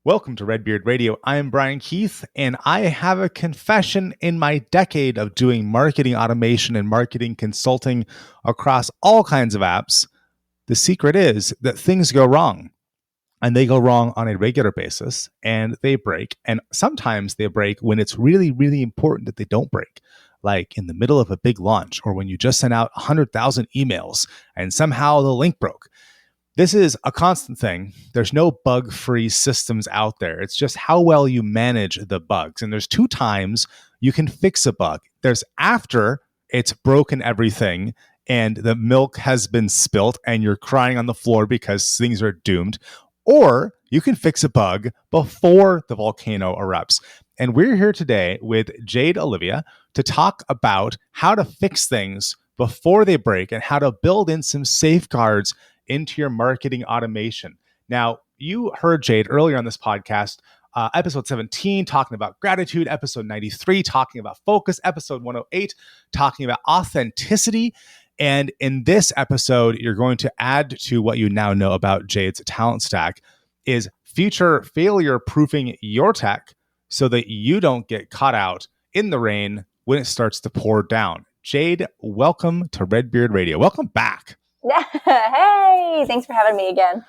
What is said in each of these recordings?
Welcome to Redbeard Radio. I am Brian Keith, and I have a confession in my decade of doing marketing automation and marketing consulting across all kinds of apps. The secret is that things go wrong, and they go wrong on a regular basis, and they break. And sometimes they break when it's really, really important that they don't break, like in the middle of a big launch or when you just sent out 100,000 emails and somehow the link broke. This is a constant thing. There's no bug-free systems out there. It's just how well you manage the bugs. And there's two times you can fix a bug. There's after it's broken everything and the milk has been spilt and you're crying on the floor because things are doomed. Or you can fix a bug before the volcano erupts. And we're here today with Jade Olivia to talk about how to fix things before they break and how to build in some safeguards into your marketing automation. Now, you heard Jade earlier on this podcast, episode 17, talking about gratitude, episode 93, talking about focus, episode 108, talking about authenticity. And in this episode, you're going to add to what you now know about Jade's talent stack is future failure proofing your tech so that you don't get caught out in the rain when it starts to pour down. Jade, welcome to Redbeard Radio. Welcome back. Hey, thanks for having me again.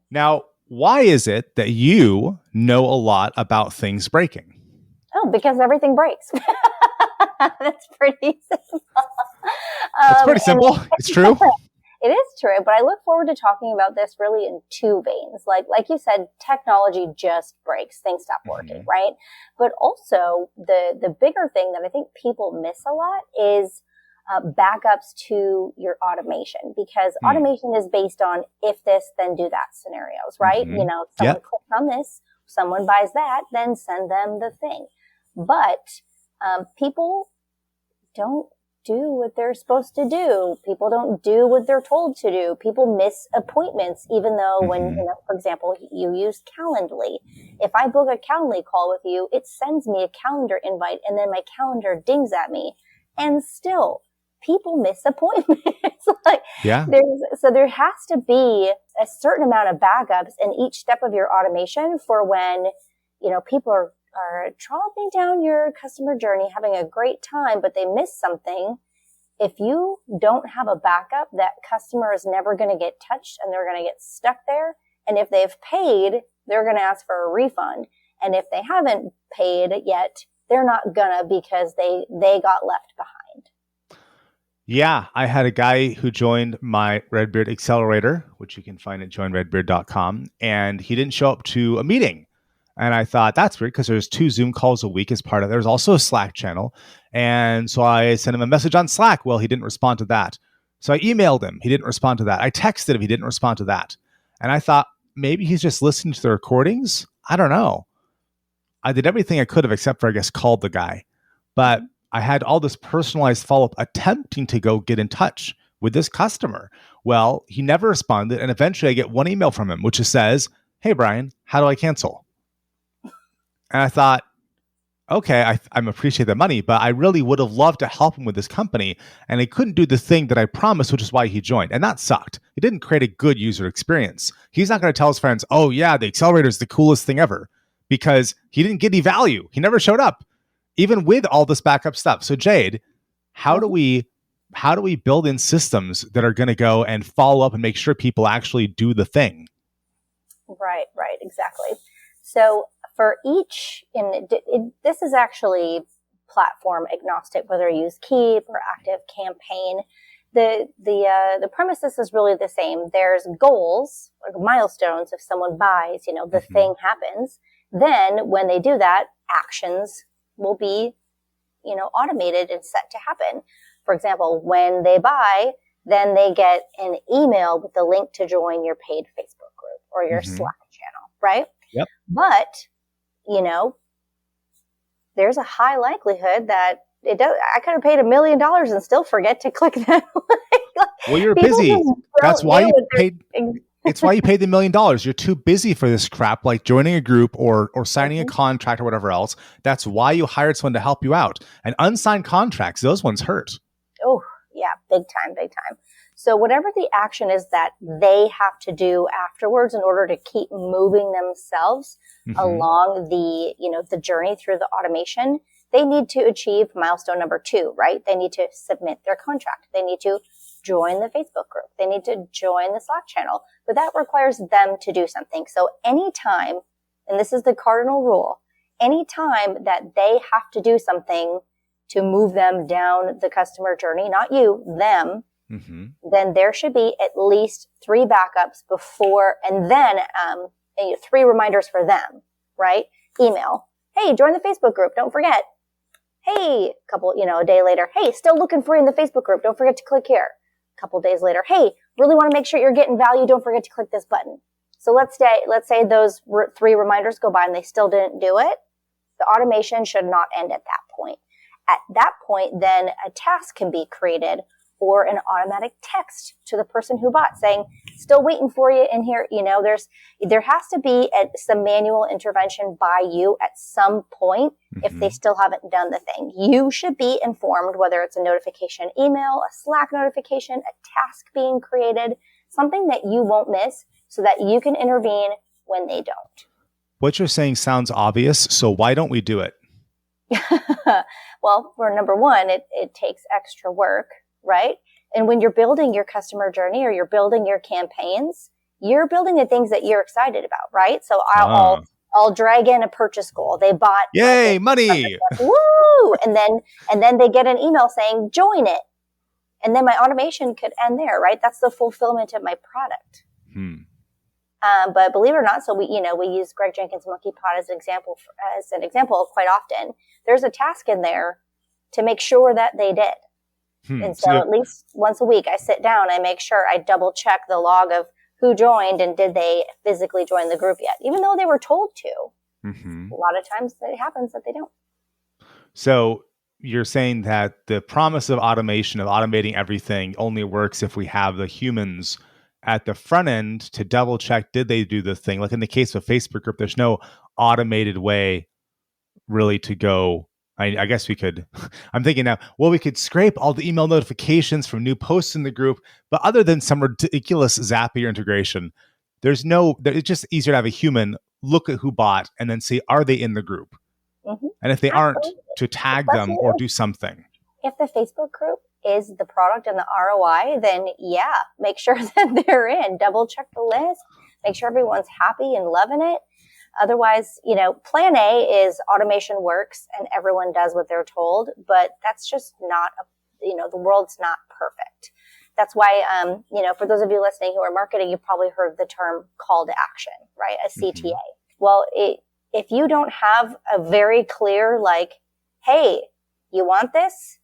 Now, why is it that you know a lot about things breaking? Oh, because everything breaks. That's pretty simple. It's pretty simple. It's true. It is true, but I look forward to talking about this really in two veins. Like you said, technology just breaks. Things stop working, right? But also, the bigger thing that I think people miss a lot is backups to your automation, because automation is based on if this, then do that scenarios, right? You know, someone clicks on this, someone buys that, then send them the thing. But people don't do what they're supposed to do. People don't do what they're told to do. People miss appointments, even though when, you know, for example, you use Calendly. If I book a Calendly call with you, it sends me a calendar invite and then my calendar dings at me. And still, people miss appointments. So there has to be a certain amount of backups in each step of your automation for when, you know, people are tromping down your customer journey, having a great time, but they miss something. If you don't have a backup, that customer is never going to get touched and they're going to get stuck there. And if they've paid, they're going to ask for a refund. And if they haven't paid yet, they're not gonna, because they got left behind. Yeah, I had a guy who joined my Redbeard Accelerator, which you can find at joinredbeard.com, and he didn't show up to a meeting. And I thought, that's weird, because there's 2 Zoom calls a week as part of it. There's also a Slack channel. And so I sent him a message on Slack. Well, he didn't respond to that. So I emailed him. He didn't respond to that. I texted him. He didn't respond to that. And I thought, maybe he's just listening to the recordings. I don't know. I did everything I could have except for, I guess, called the guy. But I had all this personalized follow-up attempting to go get in touch with this customer. Well, he never responded. And eventually I get one email from him, which just says, hey, Brian, how do I cancel? And I thought, okay, I appreciate the money, but I really would have loved to help him with this company. And he couldn't do the thing that I promised, which is why he joined. And that sucked. It didn't create a good user experience. He's not going to tell his friends, oh yeah, the accelerator is the coolest thing ever, because he didn't get any value. He never showed up, even with all this backup stuff. So Jade, how do we build in systems that are going to go and follow up and make sure people actually do the thing? Right, exactly. So for each, this is actually platform agnostic, whether you use Keep or Active Campaign. The premise is really the same. There's goals, like milestones. If someone buys, you know, the thing happens. Then when they do that, actions will be, you know, automated and set to happen. For example, when they buy, then they get an email with the link to join your paid Facebook group or your Slack channel, right? Yep. But, you know, there's a high likelihood that it does. I could have paid $1 million and still forget to click that link. Well, you're busy. That's why you paid. It's why you paid the $1 million. You're too busy for this crap, like joining a group or signing a contract or whatever else. That's why you hired someone to help you out. And unsigned contracts, those ones hurt. Oh, yeah, big time. So whatever the action is that they have to do afterwards in order to keep moving themselves along the journey through the automation, they need to achieve milestone number 2, right? They need to submit their contract. They need to join the Facebook group. They need to join the Slack channel, but that requires them to do something. So anytime, and this is the cardinal rule, anytime that they have to do something to move them down the customer journey, not you, them, then there should be at least 3 backups before, and then 3 reminders for them, right? Email. Hey, join the Facebook group. Don't forget. Hey, a day later. Hey, still looking for you in the Facebook group. Don't forget to click here. A couple days later. Hey, really want to make sure you're getting value. Don't forget to click this button. So let's say those 3 reminders go by and they still didn't do it. The automation should not end at that point. At that point, then a task can be created or an automatic text to the person who bought saying, still waiting for you in here. There has to be some manual intervention by you at some point if they still haven't done the thing. You should be informed, whether it's a notification email, a Slack notification, a task being created, something that you won't miss so that you can intervene when they don't. What you're saying sounds obvious, so why don't we do it? Well, for number 1, it takes extra work, right? And when you're building your customer journey or you're building your campaigns, you're building the things that you're excited about, right? So I'll drag in a purchase goal. They bought, yay, money, woo! And then they get an email saying, join it. And then my automation could end there, right? That's the fulfillment of my product. But believe it or not, so we use Greg Jenkins' Monkey Pod as an example quite often. There's a task in there to make sure that they did. And so at least once a week, I sit down, I make sure I double check the log of who joined and did they physically join the group yet, even though they were told to. A lot of times it happens that they don't. So you're saying that the promise of automation, of automating everything, only works if we have the humans at the front end to double check, did they do the thing? Like in the case of a Facebook group, there's no automated way really to go. I guess we could, I'm thinking now, well, we could scrape all the email notifications from new posts in the group, but other than some ridiculous Zapier integration, it's just easier to have a human look at who bought and then see, are they in the group? And if they aren't, to tag them or do something. If the Facebook group is the product and the ROI, then yeah, make sure that they're in. Double check the list. Make sure everyone's happy and loving it. Otherwise, plan A is automation works and everyone does what they're told, but that's just not, the world's not perfect. That's why, for those of you listening who are marketing, you've probably heard the term call to action, right? A CTA. Well, if you don't have a very clear, hey, you want this?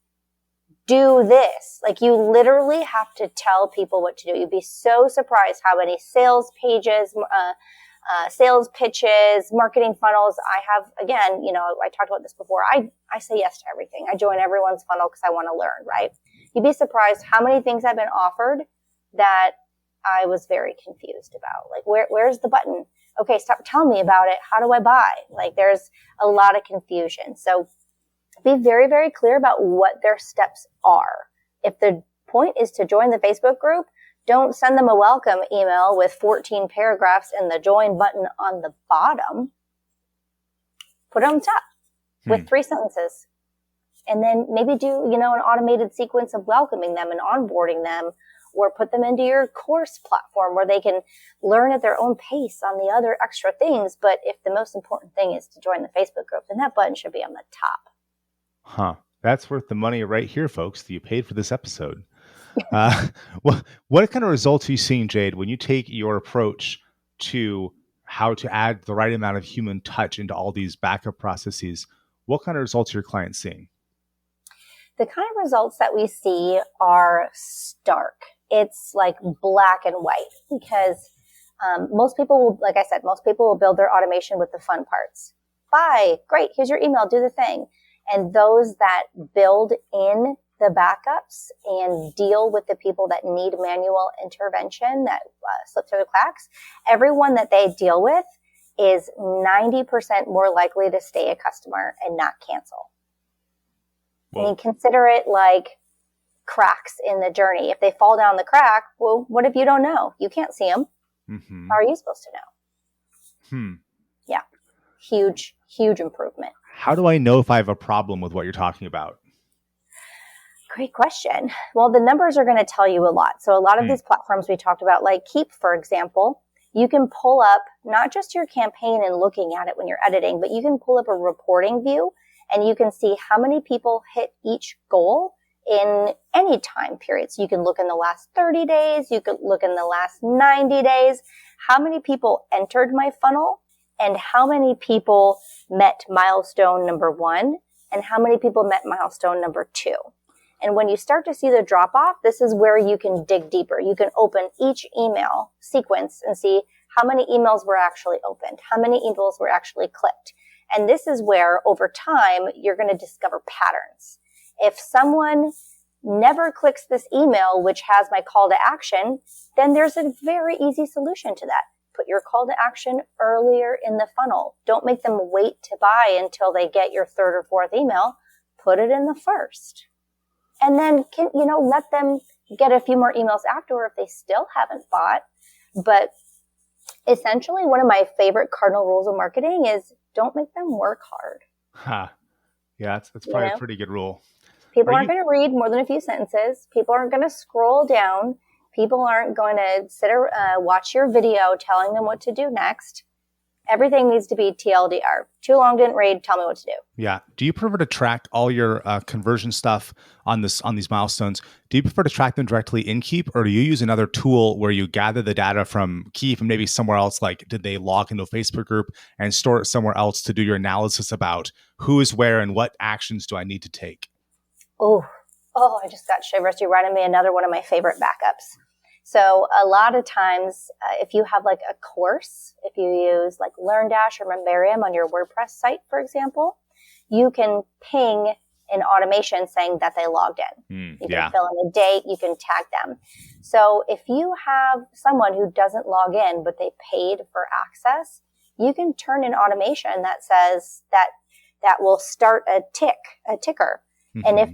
Do this. You literally have to tell people what to do. You'd be so surprised how many sales pages, sales pitches, marketing funnels. I have, again, I talked about this before. I say yes to everything. I join everyone's funnel because I want to learn, right? You'd be surprised how many things I've been offered that I was very confused about. Where's the button? Okay, stop telling me about it. How do I buy? There's a lot of confusion. So be very, very clear about what their steps are. If the point is to join the Facebook group, don't send them a welcome email with 14 paragraphs and the join button on the bottom. Put it on the top with 3 sentences. And then maybe do, an automated sequence of welcoming them and onboarding them, or put them into your course platform where they can learn at their own pace on the other extra things. But if the most important thing is to join the Facebook group, then that button should be on the top. That's worth the money right here, folks, that you paid for this episode. What kind of results are you seeing, Jade, when you take your approach to how to add the right amount of human touch into all these backup processes? What kind of results are your clients seeing? The kind of results that we see are stark. It's like black and white because most people will, like I said, most people will build their automation with the fun parts. Bye. Great. Here's your email. Do the thing. And those that build in the backups and deal with the people that need manual intervention that slip through the cracks, everyone that they deal with is 90% more likely to stay a customer and not cancel. Whoa. I mean, consider it like cracks in the journey. If they fall down the crack, well, what if you don't know? You can't see them. Mm-hmm. How are you supposed to know? Yeah. Huge, huge improvement. How do I know if I have a problem with what you're talking about? Great question. Well, the numbers are going to tell you a lot. So a lot of these platforms we talked about, like Keep, for example, you can pull up not just your campaign and looking at it when you're editing, but you can pull up a reporting view and you can see how many people hit each goal in any time period. So you can look in the last 30 days, you could look in the last 90 days, how many people entered my funnel and how many people met milestone number 1 and how many people met milestone number 2. And when you start to see the drop off, this is where you can dig deeper. You can open each email sequence and see how many emails were actually opened, how many emails were actually clicked. And this is where over time, you're going to discover patterns. If someone never clicks this email, which has my call to action, then there's a very easy solution to that. Put your call to action earlier in the funnel. Don't make them wait to buy until they get your 3rd or 4th email. Put it in the first. And then, let them get a few more emails after if they still haven't bought. But essentially, one of my favorite cardinal rules of marketing is don't make them work hard. Yeah, that's probably a pretty good rule. People aren't going to read more than a few sentences. People aren't going to scroll down. People aren't going to sit or watch your video telling them what to do next. Everything needs to be TLDR. Too long, didn't read, tell me what to do. Yeah. Do you prefer to track all your conversion stuff on these milestones? Do you prefer to track them directly in Keep, or do you use another tool where you gather the data from Keep and maybe somewhere else, like did they log into a Facebook group and store it somewhere else to do your analysis about who is where and what actions do I need to take? Oh, I just got shivers. You reminded me another one of my favorite backups. So a lot of times, if you have like a course, if you use like LearnDash or Membarium on your WordPress site, for example, you can ping an automation saying that they logged in. You can fill in a date, you can tag them. So if you have someone who doesn't log in, but they paid for access, you can turn an automation that says that will start a ticker. And if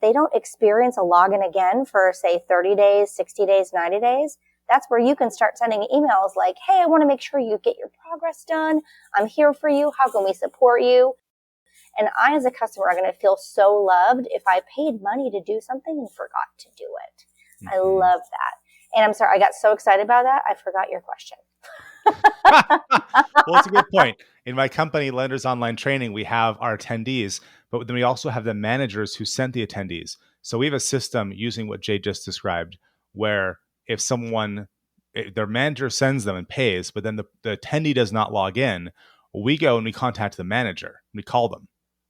they don't experience a login again for say 30 days, 60 days, 90 days, that's where you can start sending emails like, hey, I want to make sure you get your progress done. I'm here for you. How can we support you? And I, as a customer, are going to feel so loved if I paid money to do something and forgot to do it. I love that. And I'm sorry, I got so excited about that, I forgot your question. Well, it's a good point. In my company, Lenders Online Training, we have our attendees, but then we also have the managers who sent the attendees. So we have a system using what Jade just described, where if their manager sends them and pays, but then the attendee does not log in, we go and we contact the manager. We call them.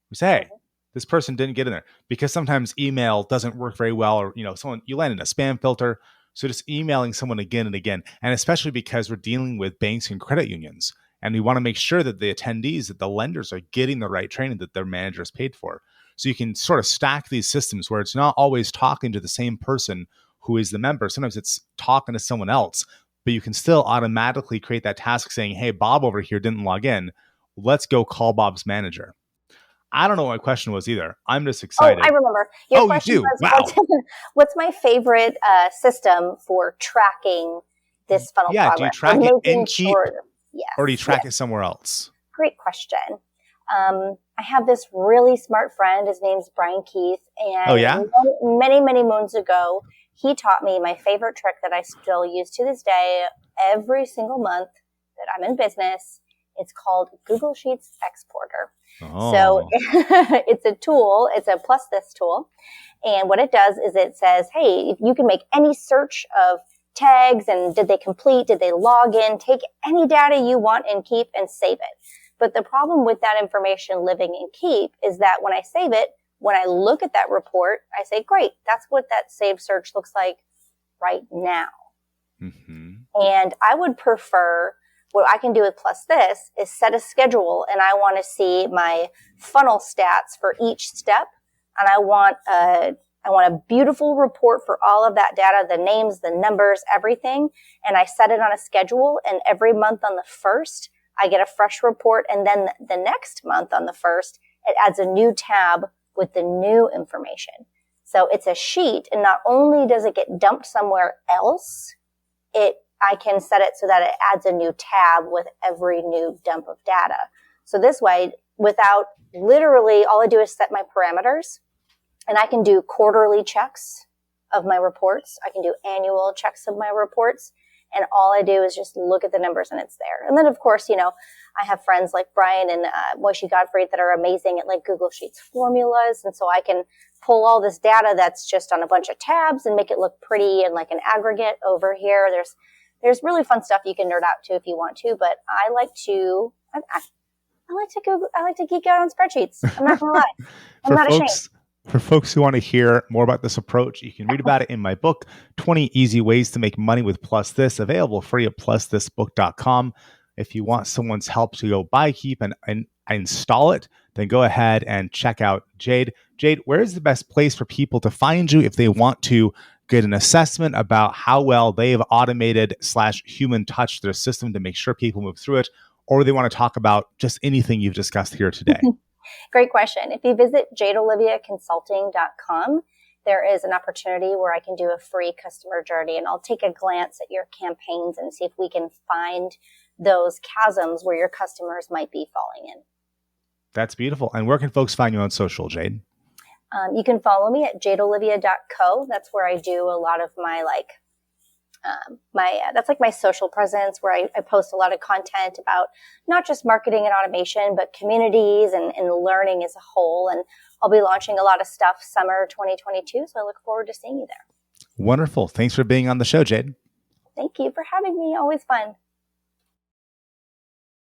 We say, hey, this person didn't get in there, because sometimes email doesn't work very well, or you land in a spam filter. So just emailing someone again and again, and especially because we're dealing with banks and credit unions, and we want to make sure that the attendees, that the lenders are getting the right training that their managers paid for. So you can sort of stack these systems where it's not always talking to the same person who is the member. Sometimes it's talking to someone else, but you can still automatically create that task saying, hey, Bob over here didn't log in. Let's go call Bob's manager. I don't know what my question was either. I'm just excited. Oh, I remember. Your question you do? was, Wow. What's my favorite system for tracking this funnel progress? Do you track it in Keep, yes, or do you track it somewhere else? Great question. I have this really smart friend. His name's Brian Keith. And many, many moons ago, he taught me my favorite trick that I still use to this day every single month that I'm in business. It's called Google Sheets Exporter. So it's a tool. It's a plus this tool. And what it does is it says, hey, you can make any search of tags and did they complete, did they log in, take any data you want in Keep and save it. But the problem with that information living in Keep is that when I save it, when I look at that report, I say, great, that's what that saved search looks like right now. And I would prefer, what I can do with plus this is set a schedule, and I want to see my funnel stats for each step. And I want a beautiful report for all of that data, the names, the numbers, everything. And I set it on a schedule, and every month on the 1st, I get a fresh report. And then the next month on the 1st, it adds a new tab with the new information. So it's a sheet, and not only does it get dumped somewhere else, I can set it so that it adds a new tab with every new dump of data. So this way, without literally, all I do is set my parameters, and I can do quarterly checks of my reports. I can do annual checks of my reports. And all I do is just look at the numbers and it's there. And then, of course, I have friends like Brian and Moishi Godfrey that are amazing at like Google Sheets formulas. And so I can pull all this data that's just on a bunch of tabs and make it look pretty and like an aggregate over here. There's really fun stuff you can nerd out to if you want to, but I like to geek out on spreadsheets. I'm not going to lie. I'm not ashamed. For folks who want to hear more about this approach, you can read about it in my book, 20 Easy Ways to Make Money with Plus This, available free at plusthisbook.com. If you want someone's help to go buy, keep, and install it, then go ahead and check out Jade. Jade, where is the best place for people to find you if they want to get an assessment about how well they've automated / human touched their system to make sure people move through it, or they want to talk about just anything you've discussed here today? Great question. If you visit jadeoliviaconsulting.com, there is an opportunity where I can do a free customer journey, and I'll take a glance at your campaigns and see if we can find those chasms where your customers might be falling in. That's beautiful. And where can folks find you on social, Jade? You can follow me at jadeolivia.co. That's where I do a lot of my that's like my social presence, where I post a lot of content about not just marketing and automation, but communities and learning as a whole. And I'll be launching a lot of stuff summer 2022. So I look forward to seeing you there. Wonderful. Thanks for being on the show, Jade. Thank you for having me. Always fun.